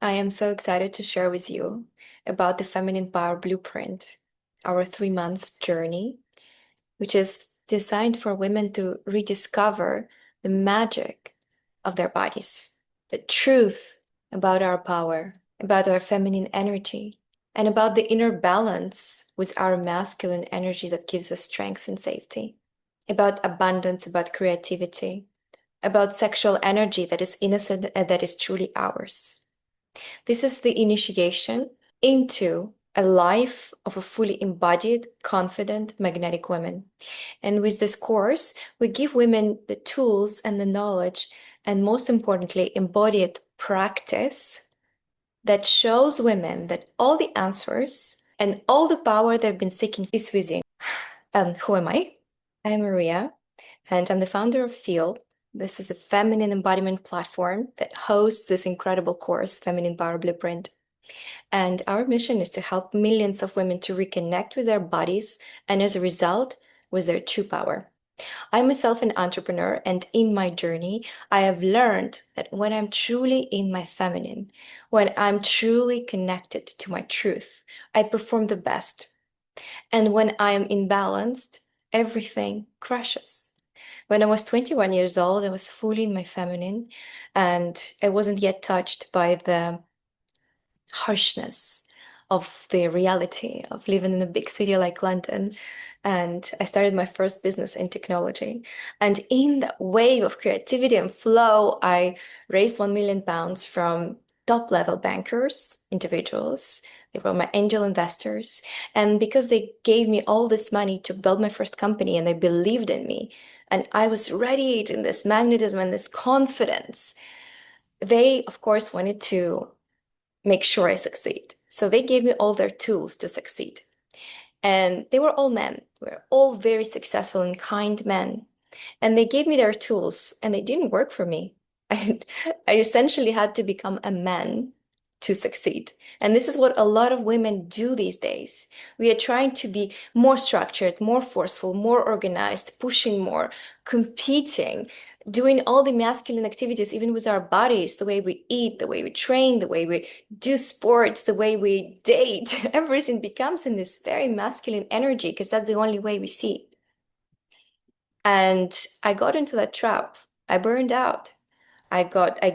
I am so excited to share with you about the Feminine Power Blueprint, our 3 months journey, which is designed for women to rediscover the magic of their bodies, the truth about our power, about our feminine energy, and about the inner balance with our masculine energy that gives us strength and safety, about abundance, about creativity, about sexual energy that is innocent and that is truly ours. This is the initiation into a life of a fully embodied, confident, magnetic woman. And with this course, we give women the tools and the knowledge, and most importantly, embodied practice that shows women that all the answers and all the power they've been seeking is within. And who am I? I'm Mariya, and I'm the founder of Feel. This is a feminine embodiment platform that hosts this incredible course, Feminine Power Blueprint. And our mission is to help millions of women to reconnect with their bodies and, as a result, with their true power. I'm myself an entrepreneur, and in my journey, I have learned that when I'm truly in my feminine, when I'm truly connected to my truth, I perform the best. And when I am imbalanced, everything crashes. When I was 21 years old, I was fully in my feminine, and I wasn't yet touched by the harshness of the reality of living in a big city like London. And I started my first business in technology. And in that wave of creativity and flow, I raised £1 million from top level bankers, individuals. They were my angel investors. And because they gave me all this money to build my first company and they believed in me, and I was radiating this magnetism and this confidence, they, of course, wanted to make sure I succeed. So they gave me all their tools to succeed. And they were all men. They were all very successful and kind men. And they gave me their tools and they didn't work for me. I essentially had to become a man to succeed. And this is what a lot of women do these days. We are trying to be more structured, more forceful, more organized, pushing more, competing, doing all the masculine activities, even with our bodies, the way we eat, the way we train, the way we do sports, the way we date. Everything becomes in this very masculine energy because that's the only way we see it. And I got into that trap. I burned out. I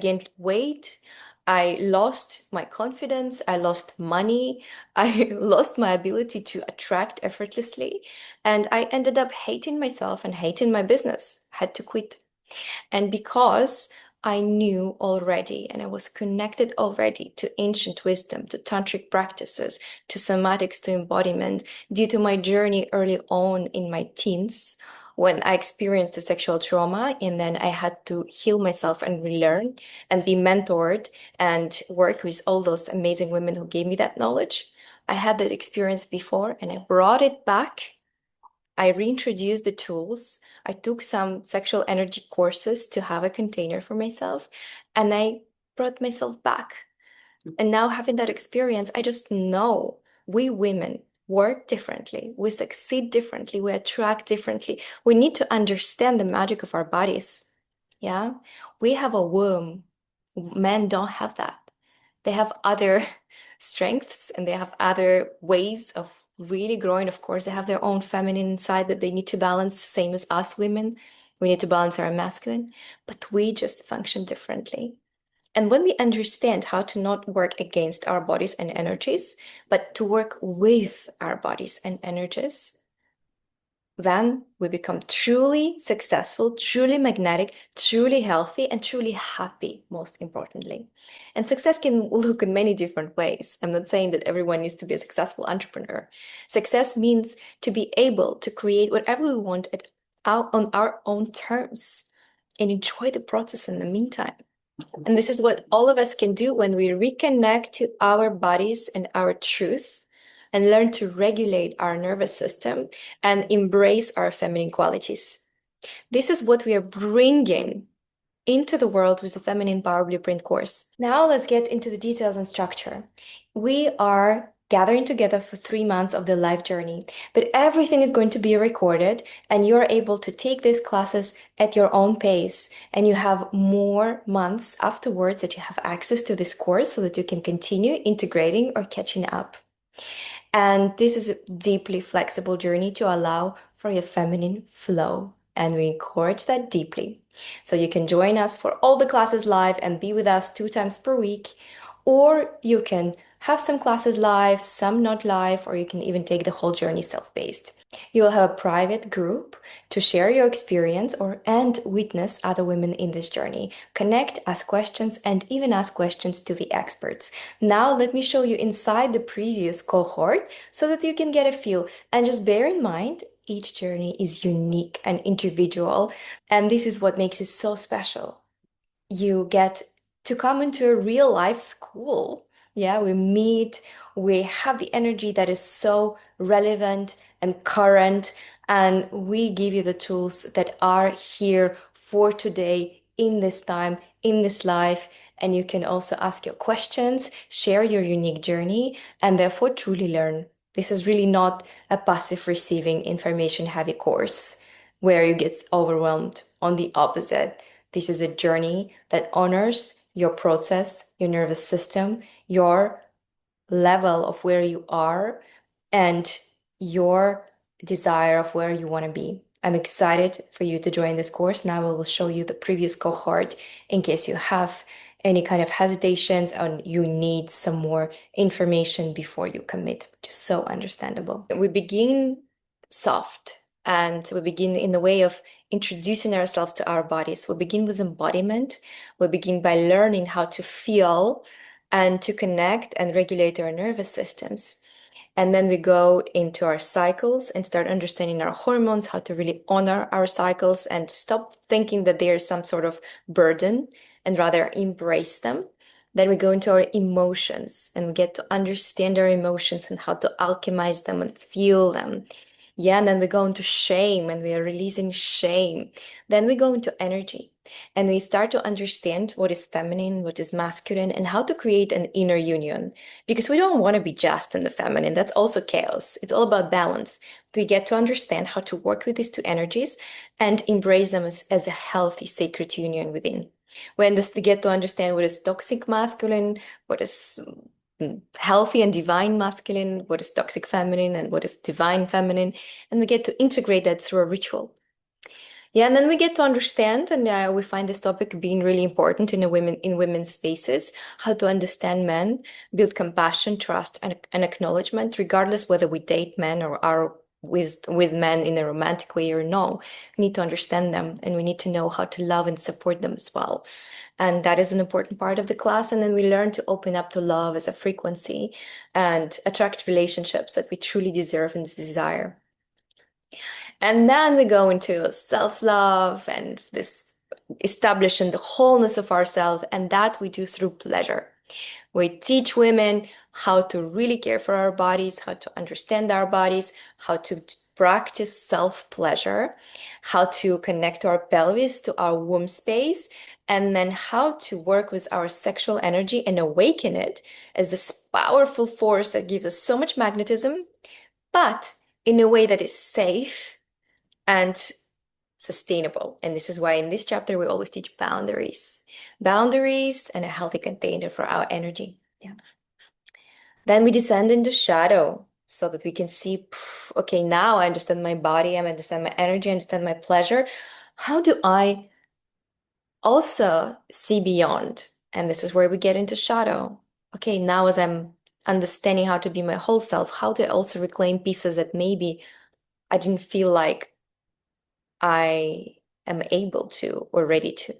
gained weight. I lost my confidence. I lost money. I lost my ability to attract effortlessly. And I ended up hating myself and hating my business. Had to quit. And because I knew already and I was connected already to ancient wisdom, to tantric practices, to somatics, to embodiment, due to my journey early on in my teens, when I experienced a sexual trauma and then I had to heal myself and relearn and be mentored and work with all those amazing women who gave me that knowledge. I had that experience before and I brought it back. I reintroduced the tools. I took some sexual energy courses to have a container for myself, and I brought myself back. And now, having that experience, I just know we women work differently, we succeed differently, we attract differently. We need to understand the magic of our bodies. Yeah, we have a womb. Men don't have that. They have other strengths and they have other ways of really growing. Of course, they have their own feminine side that they need to balance, same as us women. We need to balance our masculine, but we just function differently. And when we understand how to not work against our bodies and energies, but to work with our bodies and energies, then we become truly successful, truly magnetic, truly healthy, and truly happy, most importantly. And success can look in many different ways. I'm not saying that everyone needs to be a successful entrepreneur. Success means to be able to create whatever we want on our own terms and enjoy the process in the meantime. And this is what all of us can do when we reconnect to our bodies and our truth and learn to regulate our nervous system and embrace our feminine qualities. This is what we are bringing into the world with the Feminine Power Blueprint course. Now let's get into the details and structure. We are gathering together for 3 months of the life journey. But everything is going to be recorded, and you're able to take these classes at your own pace. And you have more months afterwards that you have access to this course so that you can continue integrating or catching up. And this is a deeply flexible journey to allow for your feminine flow. And we encourage that deeply. So you can join us for all the classes live and be with us 2 times per week, or you can have some classes live, some not live, or you can even take the whole journey self-paced. You will have a private group to share your experience and witness other women in this journey. Connect, ask questions, and even ask questions to the experts. Now let me show you inside the previous cohort so that you can get a feel. And just bear in mind, each journey is unique and individual, and this is what makes it so special. You get to come into a real life school. Yeah, we meet, we have the energy that is so relevant and current, and we give you the tools that are here for today, in this time, in this life. And you can also ask your questions, share your unique journey, and therefore truly learn. This is really not a passive receiving information heavy course where you get overwhelmed. On the opposite, this is a journey that honors your process, your nervous system, your level of where you are, and your desire of where you want to be. I'm excited for you to join this course. Now I will show you the previous cohort in case you have any kind of hesitations and you need some more information before you commit, which is so understandable. We begin soft, and we begin in the way of introducing ourselves to our bodies. We begin with embodiment. We begin by learning how to feel and to connect and regulate our nervous systems. And then we go into our cycles and start understanding our hormones, how to really honor our cycles and stop thinking that they are some sort of burden and rather embrace them. Then we go into our emotions and we get to understand our emotions and how to alchemize them and feel them. Yeah, and then we go into shame and we are releasing shame. Then we go into energy and we start to understand what is feminine, what is masculine, and how to create an inner union. Because we don't want to be just in the feminine. That's also chaos. It's all about balance. We get to understand how to work with these two energies and embrace them as a healthy, sacred union within. We get to understand what is toxic masculine, what is healthy and divine masculine, what is toxic feminine, and what is divine feminine. And we get to integrate that through a ritual. Yeah, and then we get to understand, and we find this topic being really important in women's spaces, how to understand men, build compassion, trust, and acknowledgement, regardless whether we date men or are with men in a romantic way or no. We need to understand them, and we need to know how to love and support them as well. And that is an important part of the class. And then we learn to open up to love as a frequency and attract relationships that we truly deserve and desire. And then we go into self-love and this establishing the wholeness of ourselves, and that we do through pleasure. We teach women how to really care for our bodies, how to understand our bodies, how to practice self-pleasure, how to connect to our pelvis, to our womb space, and then how to work with our sexual energy and awaken it as this powerful force that gives us so much magnetism, but in a way that is safe and sustainable. And this is why in this chapter we always teach boundaries. Boundaries and a healthy container for our energy. Yeah. Then we descend into shadow so that we can see, okay, now I understand my body, I understand my energy, I understand my pleasure. How do I also see beyond? And this is where we get into shadow. Okay, now as I'm understanding how to be my whole self, how do I also reclaim pieces that maybe I didn't feel like I am able to or ready to?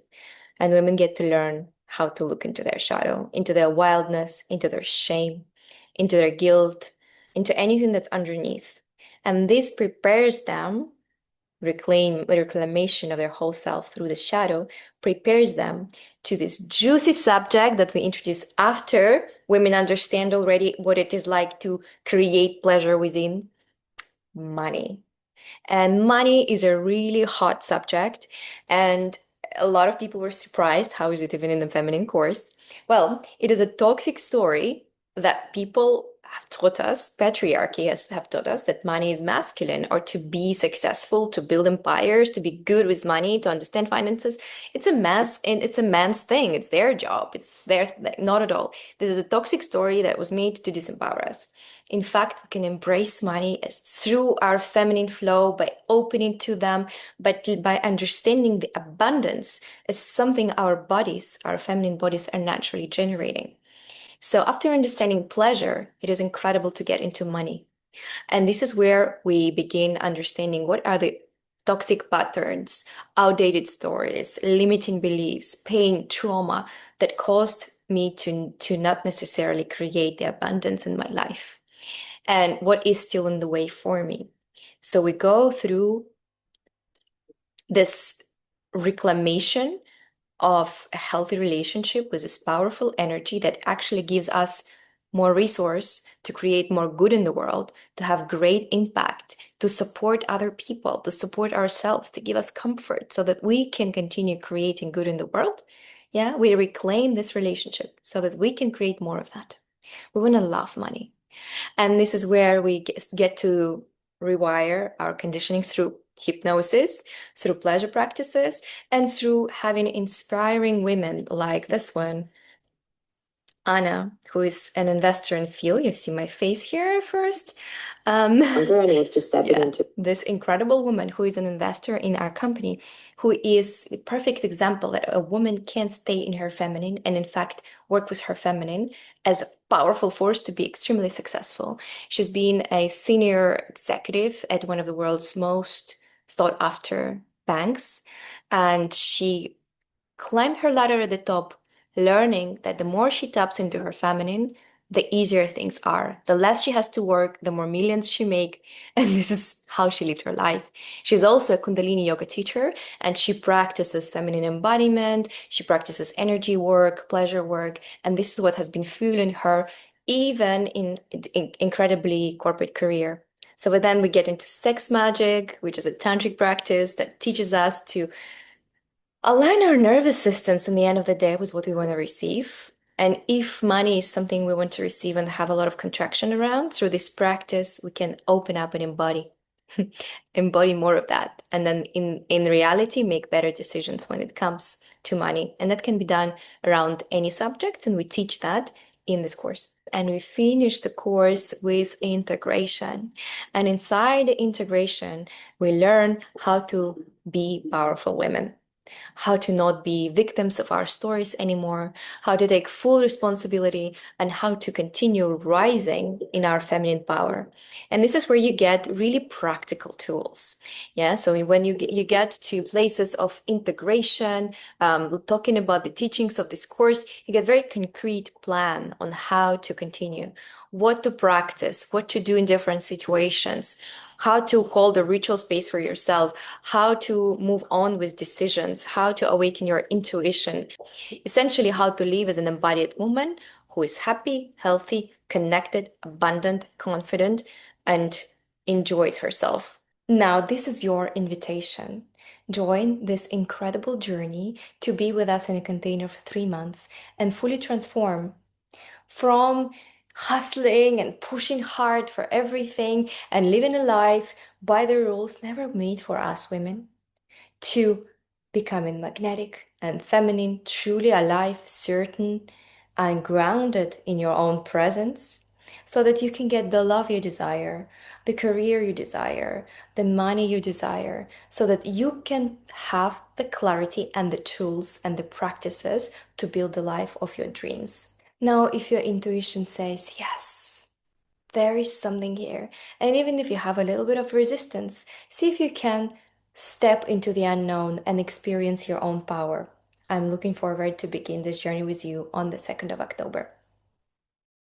And women get to learn how to look into their shadow, into their wildness, into their shame, into their guilt, into anything that's underneath. And this prepares them, reclamation of their whole self through the shadow, prepares them to this juicy subject that we introduce after women understand already what it is like to create pleasure within: money. And money is a really hot subject, and a lot of people were surprised. How is it even in the feminine course? Well, it is a toxic story that people have taught us, patriarchy has have taught us that money is masculine, or to be successful, to build empires, to be good with money, to understand finances. It's a man's thing. It's their job. It's their, not at all. This is a toxic story that was made to disempower us. In fact, we can embrace money as through our feminine flow by opening to them, but by understanding the abundance as something our bodies, our feminine bodies, are naturally generating. So after understanding pleasure, it is incredible to get into money. And this is where we begin understanding what are the toxic patterns, outdated stories, limiting beliefs, pain, trauma that caused me to not necessarily create the abundance in my life, and what is still in the way for me. So we go through this reclamation of a healthy relationship with this powerful energy that actually gives us more resource to create more good in the world, to have great impact, to support other people, to support ourselves, to give us comfort so that we can continue creating good in the world. Yeah, we reclaim this relationship so that we can create more of that. We want to love money. And this is where we get to rewire our conditioning through hypnosis, through pleasure practices, and through having inspiring women like this one, Anna, who is an investor in fuel. You see my face here first. Very nice to step into this incredible woman who is an investor in our company, who is the perfect example that a woman can stay in her feminine and in fact work with her feminine as a powerful force to be extremely successful. She's been a senior executive at one of the world's most sought after banks, and she climbed her ladder at the top, learning that the more she taps into her feminine, the easier things are. The less she has to work, the more millions she make, and this is how she lived her life. She's also a Kundalini yoga teacher, and she practices feminine embodiment, she practices energy work, pleasure work, and this is what has been fueling her even in incredibly corporate career. So then we get into sex magic, which is a tantric practice that teaches us to align our nervous systems in the end of the day with what we want to receive. And if money is something we want to receive and have a lot of contraction around, through this practice, we can open up and embody, embody more of that. And then in reality, make better decisions when it comes to money. And that can be done around any subject. And we teach that in this course. And we finish the course with integration. And inside the integration, we learn how to be powerful women, how to not be victims of our stories anymore, how to take full responsibility, and how to continue rising in our feminine power. And this is where you get really practical tools. Yeah, so when you get to places of integration, talking about the teachings of this course, you get very concrete plan on how to continue, what to practice, what to do in different situations, how to hold a ritual space for yourself, how to move on with decisions, how to awaken your intuition, essentially how to live as an embodied woman who is happy, healthy, connected, abundant, confident, and enjoys herself. Now, this is your invitation. Join this incredible journey to be with us in a container for 3 months and fully transform from hustling and pushing hard for everything and living a life by the rules never made for us women, to becoming magnetic and feminine, truly alive, certain, and grounded in your own presence, so that you can get the love you desire, the career you desire, the money you desire, so that you can have the clarity and the tools and the practices to build the life of your dreams. Now, if your intuition says, yes, there is something here, and even if you have a little bit of resistance, see if you can step into the unknown and experience your own power. I'm looking forward to begin this journey with you on the 2nd of October.